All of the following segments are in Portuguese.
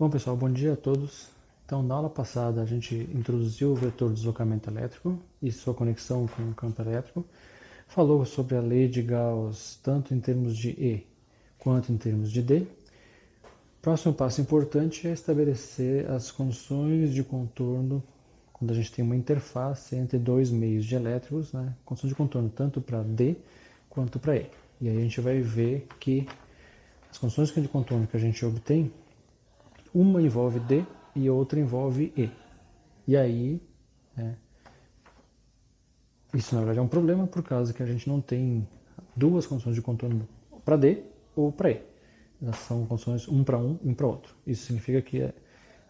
Bom, pessoal, bom dia a todos. Então, na aula passada, a gente introduziu o vetor de deslocamento elétrico e sua conexão com o campo elétrico. Falou sobre a lei de Gauss, tanto em termos de E quanto em termos de D. Próximo passo importante é estabelecer as condições de contorno quando a gente tem uma interface entre dois meios dielétricos, né? Condição de contorno tanto para D quanto para E. E aí a gente vai ver que as condições de contorno que a gente obtém, uma envolve D e outra envolve E. E aí, isso na verdade é um problema por causa que a gente não tem duas condições de contorno para D ou para E. Elas são condições um para um e um para outro. Isso significa que,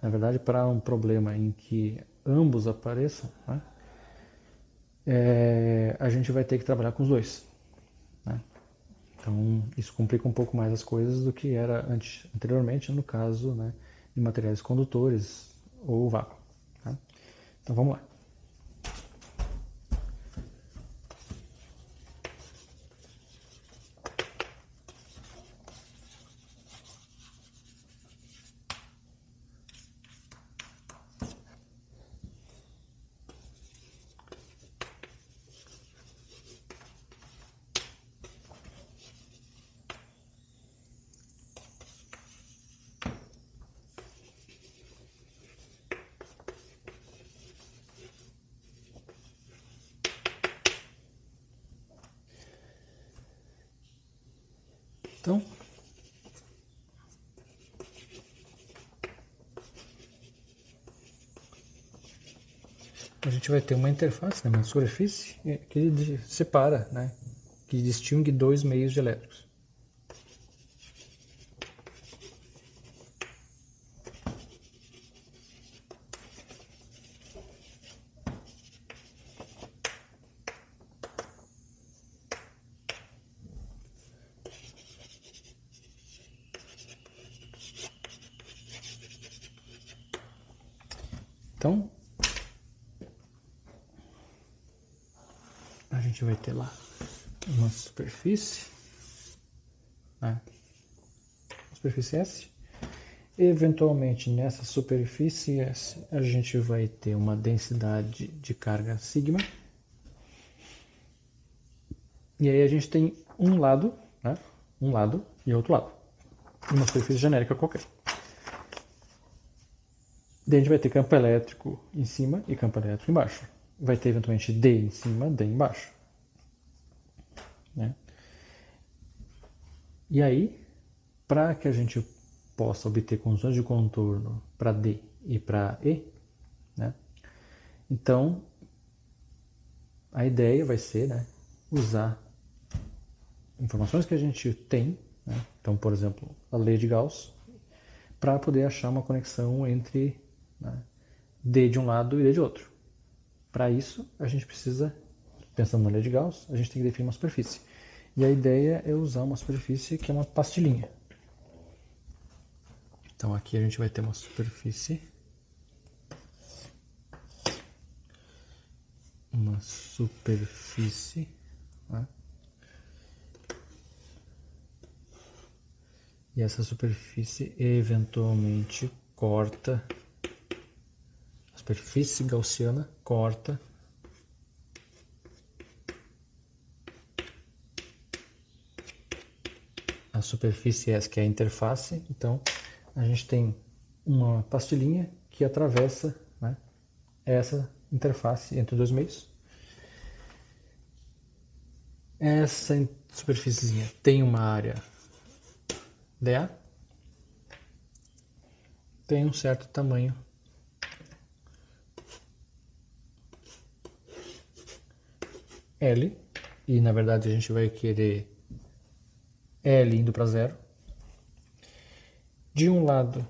na verdade, para um problema em que ambos apareçam, né, a gente vai ter que trabalhar com os dois. Né? Então, isso complica um pouco mais as coisas do que era anteriormente, no caso, né, de materiais condutores ou vácuo. Tá? Então, vamos lá. Então, a gente vai ter uma interface, né, uma superfície que separa, né, que distingue dois meios dielétricos. Então, a gente vai ter lá uma superfície, né, superfície S. Eventualmente, nessa superfície S, a gente vai ter uma densidade de carga sigma. E aí a gente tem um lado, né, um lado e outro lado. Uma superfície genérica qualquer. Daí a gente vai ter campo elétrico em cima e campo elétrico embaixo. Vai ter eventualmente D em cima, D embaixo. Né? E aí, para que a gente possa obter condições de contorno para D e para E, né? Então a ideia vai ser, né, usar informações que a gente tem, né? Então, por exemplo, a lei de Gauss, para poder achar uma conexão entre, né, D de um lado e D de outro. Para isso, a gente precisa, pensando na lei de Gauss, a gente tem que definir uma superfície. E a ideia é usar uma superfície que é uma pastilhinha. Então aqui a gente vai ter uma superfície, né? E essa superfície eventualmente corta, a superfície gaussiana corta a superfície S, que é a interface. Então a gente tem uma pastilhinha que atravessa, né, essa interface entre os dois meios. Essa superfície tem uma área dA, tem um certo tamanho L, e na verdade a gente vai querer L indo para zero. De um lado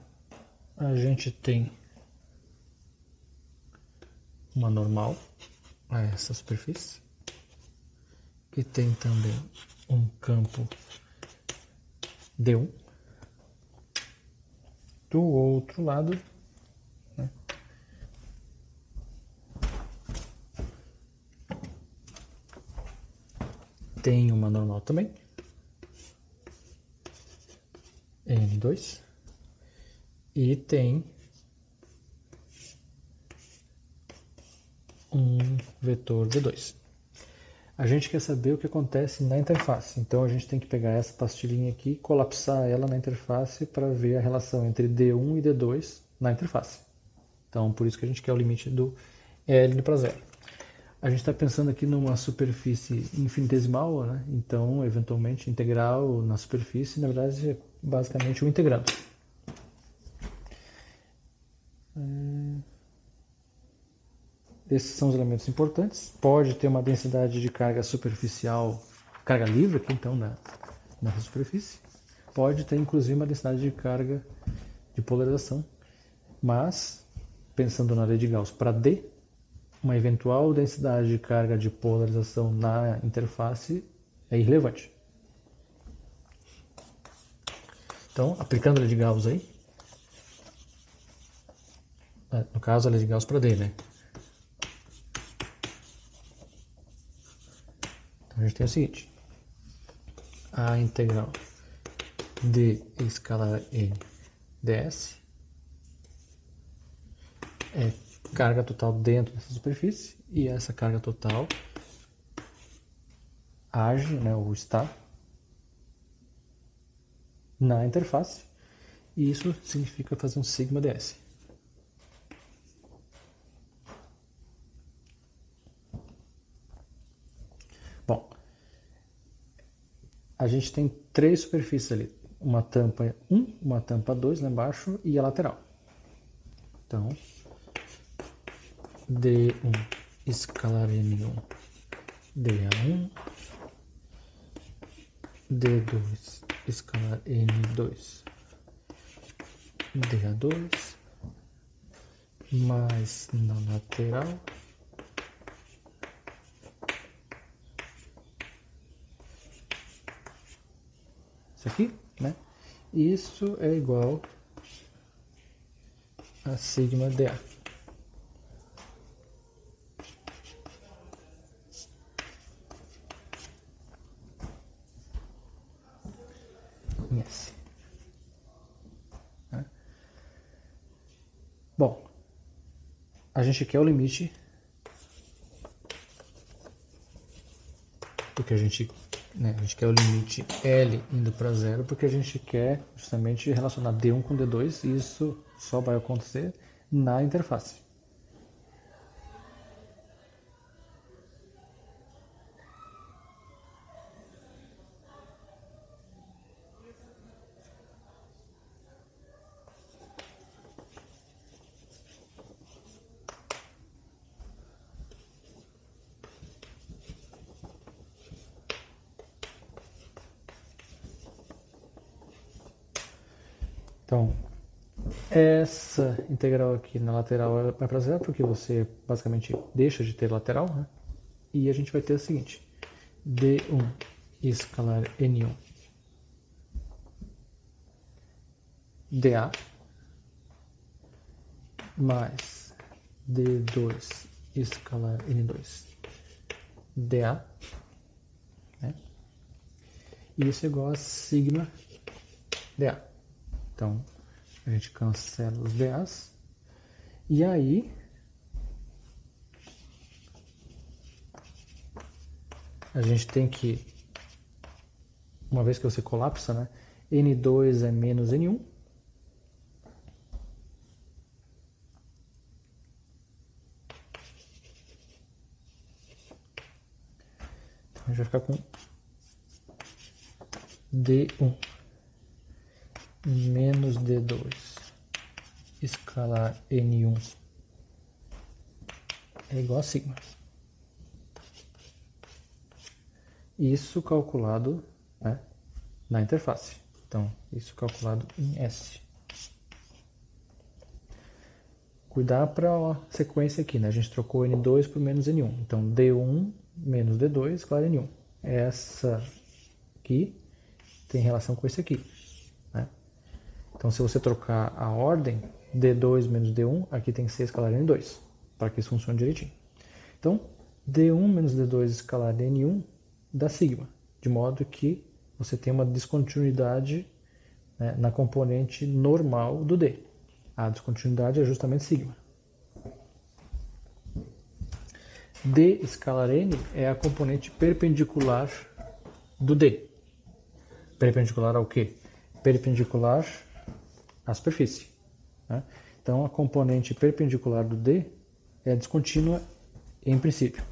a gente tem uma normal a essa superfície, que tem também um campo D1. Do outro lado, né, tem uma normal também, N2, e tem um vetor D2. A gente quer saber o que acontece na interface, então a gente tem que pegar essa pastilhinha aqui, colapsar ela na interface para ver a relação entre D1 e D2 na interface. Então, por isso que a gente quer o limite do L indo para zero. A gente está pensando aqui numa superfície infinitesimal, né? Então, eventualmente, integral na superfície, na verdade, é basicamente o integrando. Esses são os elementos importantes. Pode ter uma densidade de carga superficial, carga livre aqui então nessa superfície. Pode ter inclusive uma densidade de carga de polarização. Mas, pensando na lei de Gauss para D, uma eventual densidade de carga de polarização na interface é irrelevante. Então, aplicando a lei de Gauss aí, no caso a lei de Gauss para D, né? A gente tem o seguinte, a integral d escalar n ds é carga total dentro dessa superfície e essa carga total age, né, ou está na interface e isso significa fazer um sigma ds. Bom, a gente tem três superfícies ali, uma tampa 1, uma tampa 2 lá embaixo e a lateral. Então, D1 escalar N1, DA1, D2 escalar N2, DA2, mais na lateral, isso aqui, né? Isso é igual a sigma dA. Em S. Né? Bom, a gente quer o limite porque a gente quer o limite L indo para zero, porque a gente quer justamente relacionar D1 com D2 e isso só vai acontecer na interface. Então, essa integral aqui na lateral vai para zero, porque você basicamente deixa de ter lateral, né? E a gente vai ter o seguinte, D1 escalar N1 dA mais D2 escalar N2 dA, né? E isso é igual a sigma dA. Então, a gente cancela os dAs. E aí, a gente tem que, uma vez que você colapsa, né? N2 é menos N1. Então, a gente vai ficar com D1 menos D2 escalar N1 é igual a sigma. Isso calculado, né, na interface. Então, isso calculado em S. Cuidar para a sequência aqui, né? A gente trocou N2 por menos N1. Então, D1 menos D2 escalar N1. Essa aqui tem relação com esse aqui. Né? Então, se você trocar a ordem, D2 menos D1, aqui tem que ser escalar N2, para que isso funcione direitinho. Então, D1 menos D2 escalar N1 dá sigma, de modo que você tem uma descontinuidade, né, na componente normal do D. A descontinuidade é justamente sigma. D escalar n é a componente perpendicular do D. Perpendicular ao quê? Perpendicular à superfície. Né? Então, a componente perpendicular do D é descontínua em princípio.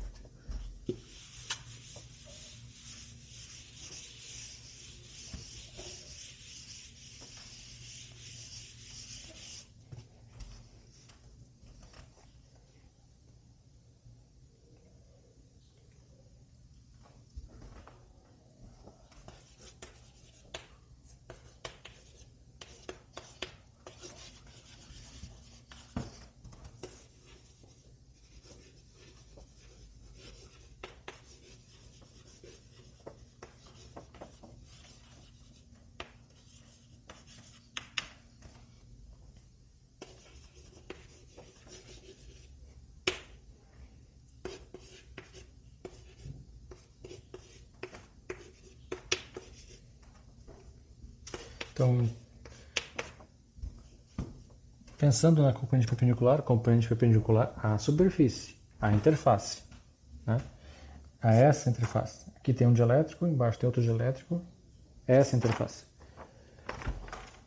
Então, pensando na componente perpendicular à superfície, à interface, né? A essa interface. Aqui tem um dielétrico, embaixo tem outro dielétrico, essa interface.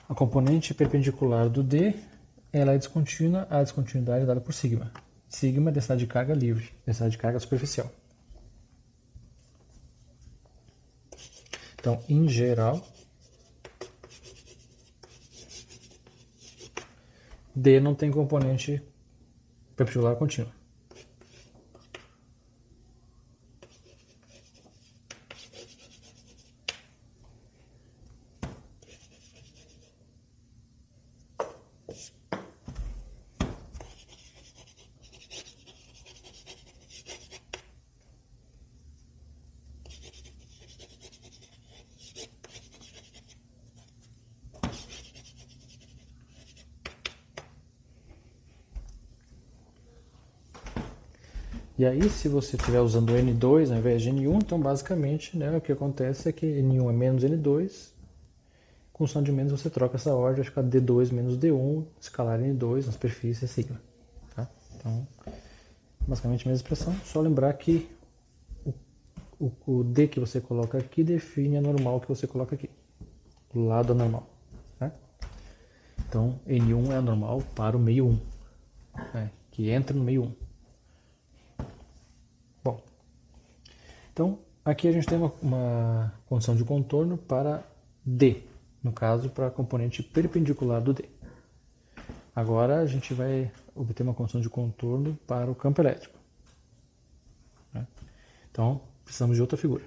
A componente perpendicular do D, ela é descontínua, a descontinuidade é dada por sigma. Sigma é densidade de carga livre, densidade de carga superficial. Então, em geral, D não tem componente perpendicular contínua. E aí, se você estiver usando N2 ao invés de N1, então basicamente, né, o que acontece é que N1 é menos N2, com som de menos você troca essa ordem, vai ficar D2 menos D1, escalar N2 na superfície é sigma. Tá? Então, basicamente a mesma expressão, só lembrar que o D que você coloca aqui define a normal que você coloca aqui, do lado da normal. Né? Então, N1 é a normal para o meio 1, né, que entra no meio 1. Bom, então aqui a gente tem uma condição de contorno para D, no caso para a componente perpendicular do D. Agora a gente vai obter uma condição de contorno para o campo elétrico. Né? Então precisamos de outra figura.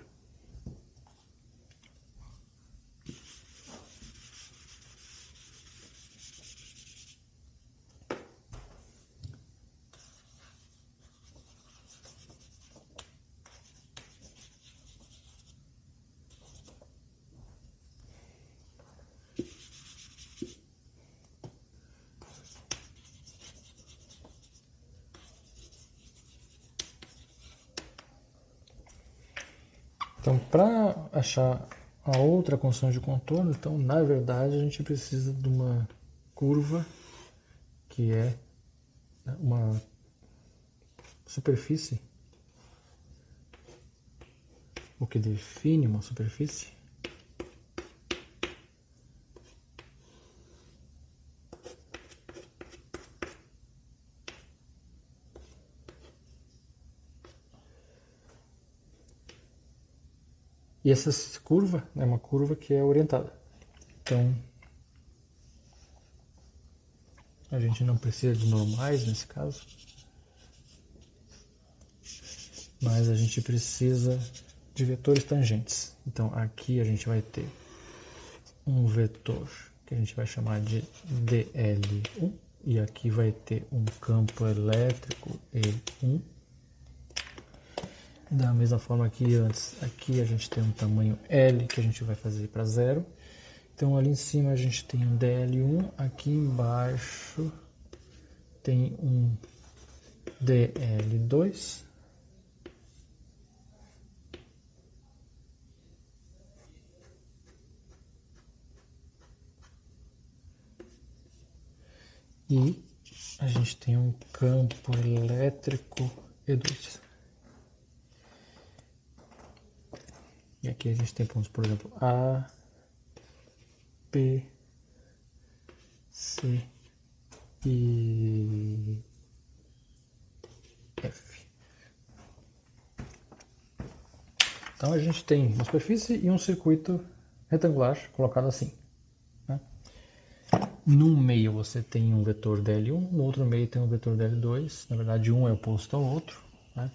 Então, para achar a outra condição de contorno, então, na verdade, a gente precisa de uma curva que é uma superfície, o que define uma superfície, e essa curva é uma curva que é orientada. Então, a gente não precisa de normais nesse caso, mas a gente precisa de vetores tangentes. Então, aqui a gente vai ter um vetor que a gente vai chamar de dl1, e aqui vai ter um campo elétrico E1. Da mesma forma que antes, aqui a gente tem um tamanho L que a gente vai fazer para 0. Então ali em cima a gente tem um dl1, aqui embaixo tem um dl2. E a gente tem um campo elétrico E2. E aqui a gente tem pontos, por exemplo, A, P, C e F. Então a gente tem uma superfície e um circuito retangular colocado assim, né? Num meio você tem um vetor dl1, no outro meio tem um vetor dl2. Na verdade, um é oposto ao outro, né?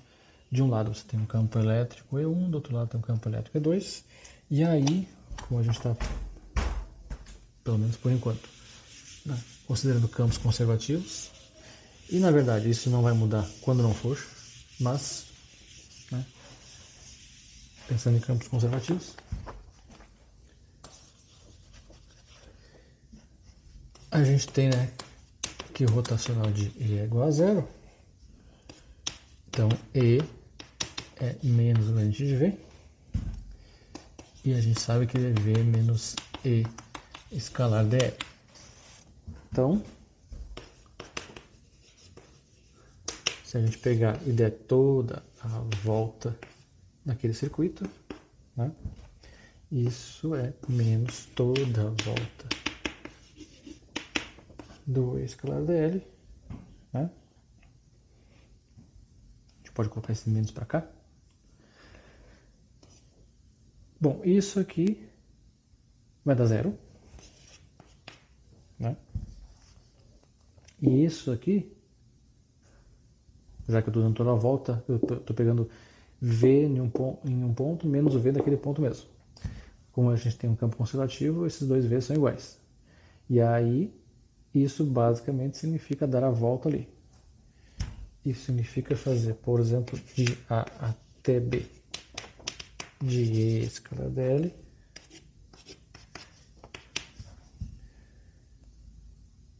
De um lado você tem um campo elétrico E1, do outro lado tem um campo elétrico E2. E aí, como a gente está, pelo menos por enquanto, né, considerando campos conservativos, e na verdade isso não vai mudar quando não for, mas, né, pensando em campos conservativos, a gente tem, né, que o rotacional de E é igual a zero. Então E é menos o gradiente de V. E a gente sabe que é V menos E escalar dl. Então, se a gente pegar e der toda a volta naquele circuito, né, isso é menos toda a volta do E escalar dl, né? A gente pode colocar esse menos para cá. Bom, isso aqui vai dar zero, né? E isso aqui, já que eu estou dando toda a volta, eu estou pegando V em um ponto menos o V daquele ponto mesmo. Como a gente tem um campo conservativo, esses dois V's são iguais. E aí, isso basicamente significa dar a volta ali. Isso significa fazer, por exemplo, de A até B, de E escalar dl,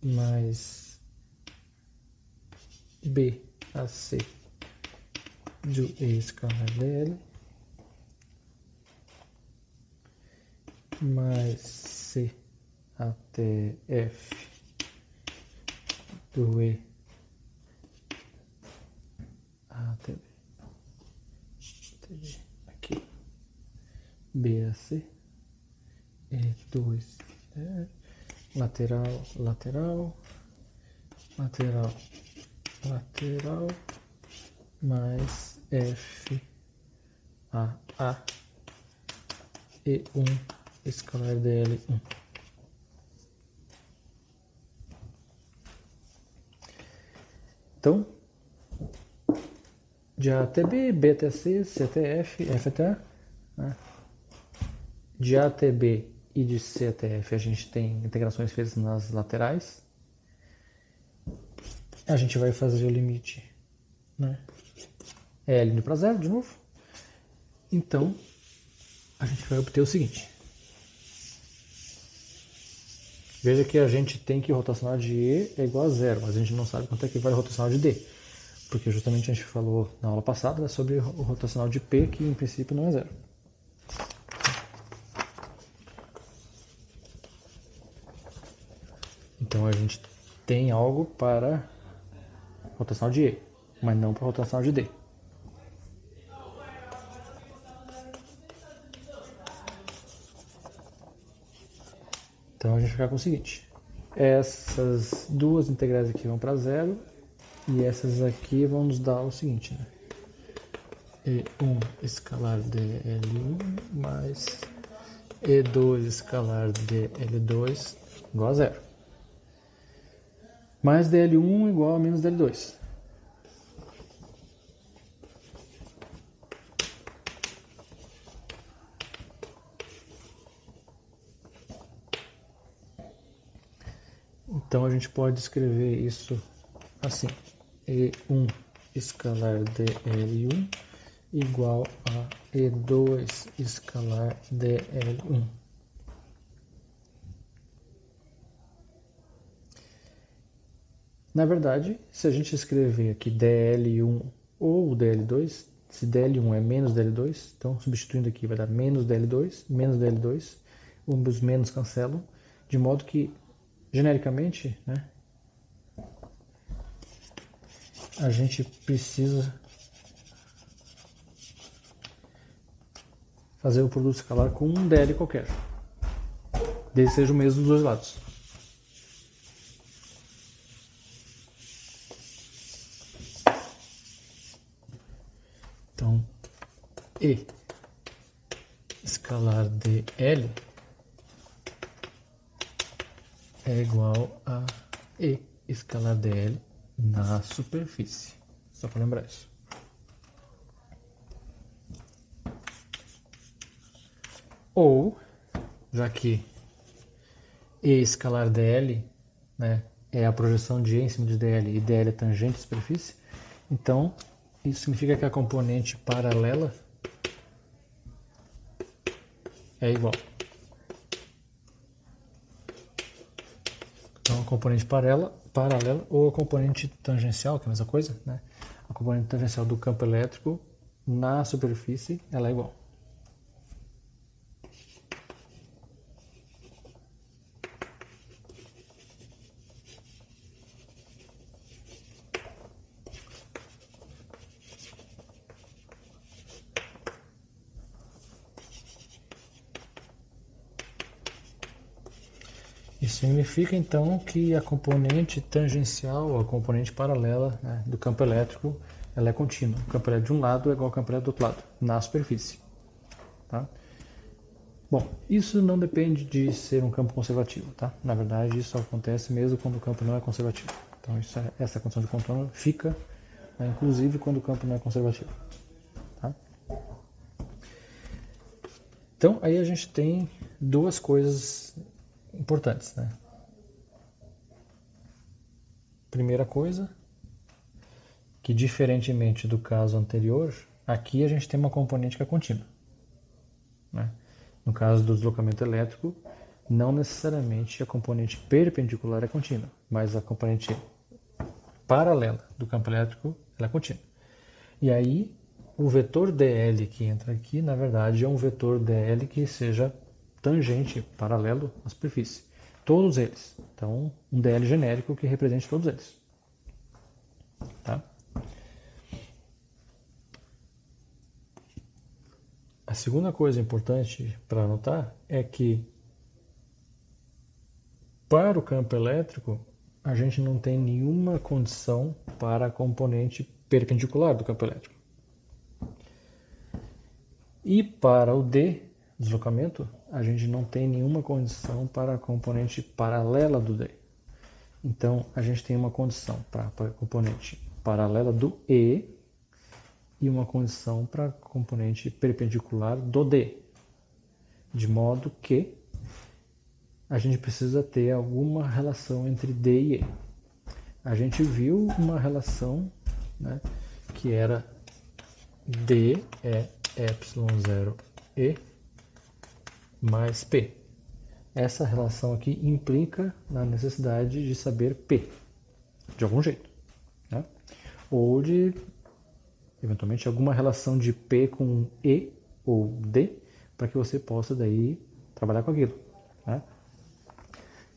mais B a C de E escalar dl, mais C até F do E até B, aqui, B a C, E2, lateral, lateral, lateral, lateral, mais F a E1 escalar dl1. Então, de A até B, B até C, C até F, F até A, né? De A até B e de C até F a gente tem integrações feitas nas laterais. A gente vai fazer o limite, né? L indo para zero de novo. Então, a gente vai obter o seguinte. Veja que a gente tem que o rotacional de E é igual a zero, mas a gente não sabe quanto é que vale o rotacional de D. Porque justamente a gente falou na aula passada, né, sobre o rotacional de P, que em princípio não é zero. Então a gente tem algo para rotacional de E, mas não para rotacional de D. Então a gente vai ficar com o seguinte. Essas duas integrais aqui vão para zero. E essas aqui vão nos dar o seguinte, né? E1 escalar dl1 mais E2 escalar dl2 igual a zero. Mais dl1 igual a menos dl2. Então a gente pode escrever isso assim. E1 escalar dl1 igual a E2 escalar dl1. Na verdade, se a gente escrever aqui dl1 ou dl2, se dl1 é menos dl2, então substituindo aqui vai dar menos dl2, os menos cancelam, de modo que, genericamente, né, a gente precisa fazer o produto escalar com um DL qualquer, desde que seja o mesmo dos dois lados. Então, E escalar dl é igual a E escalar dl na superfície. Só para lembrar isso. Ou, já que E escalar dl, né, é a projeção de E em cima de dl e dl é tangente à superfície, então isso significa que a componente paralela é igual. Então a componente paralela ou a componente tangencial, que é a mesma coisa, né? A componente tangencial do campo elétrico na superfície ela é igual. Isso significa então que a componente tangencial, a componente paralela, né, do campo elétrico, ela é contínua. O campo elétrico de um lado é igual ao campo elétrico do outro lado, na superfície. Tá? Bom, isso não depende de ser um campo conservativo. Tá? Na verdade, isso acontece mesmo quando o campo não é conservativo. Então, essa condição de contorno fica, né, inclusive quando o campo não é conservativo. Tá? Então, aí a gente tem duas coisas importantes, né? Primeira coisa, que diferentemente do caso anterior, aqui a gente tem uma componente que é contínua, né? No caso do deslocamento elétrico, não necessariamente a componente perpendicular é contínua, mas a componente paralela do campo elétrico ela é contínua. E aí, o vetor dl que entra aqui, na verdade, é um vetor dl que seja tangente, paralelo à superfície. Todos eles. Então, um dl genérico que represente todos eles. Tá? A segunda coisa importante para anotar é que para o campo elétrico, a gente não tem nenhuma condição para a componente perpendicular do campo elétrico. E para o D, deslocamento, a gente não tem nenhuma condição para a componente paralela do D. Então, a gente tem uma condição para a componente paralela do E e uma condição para a componente perpendicular do D. De modo que a gente precisa ter alguma relação entre D e E. A gente viu uma relação, né, que era D é ε0E mais P. Essa relação aqui implica na necessidade de saber P, de algum jeito, né? Ou de, eventualmente, alguma relação de P com E ou D, para que você possa daí trabalhar com aquilo, né?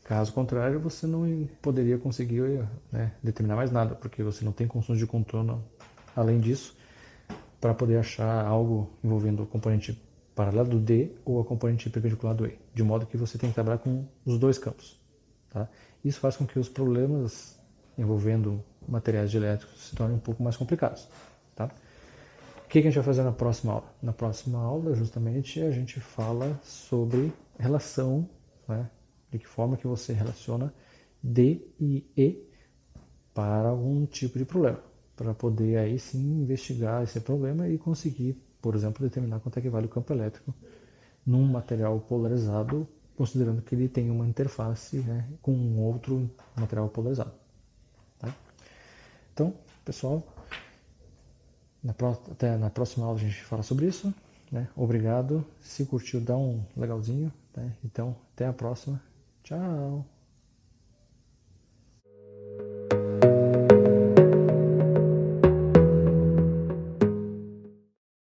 Caso contrário, você não poderia conseguir, né, determinar mais nada, porque você não tem condições de contorno além disso, para poder achar algo envolvendo o componente paralelo do D ou a componente perpendicular do E, de modo que você tem que trabalhar com os dois campos. Tá? Isso faz com que os problemas envolvendo materiais dielétricos se tornem um pouco mais complicados. Tá? O que a gente vai fazer na próxima aula? Na próxima aula, justamente, a gente fala sobre relação, né, de que forma que você relaciona D e E para algum tipo de problema, para poder aí sim investigar esse problema e conseguir, por exemplo, determinar quanto é que vale o campo elétrico num material polarizado, considerando que ele tem uma interface, né, com um outro material polarizado. Tá? Então, pessoal, até na próxima aula a gente fala sobre isso. Né? Obrigado. Se curtiu, dá um legalzinho. Tá? Então, até a próxima. Tchau!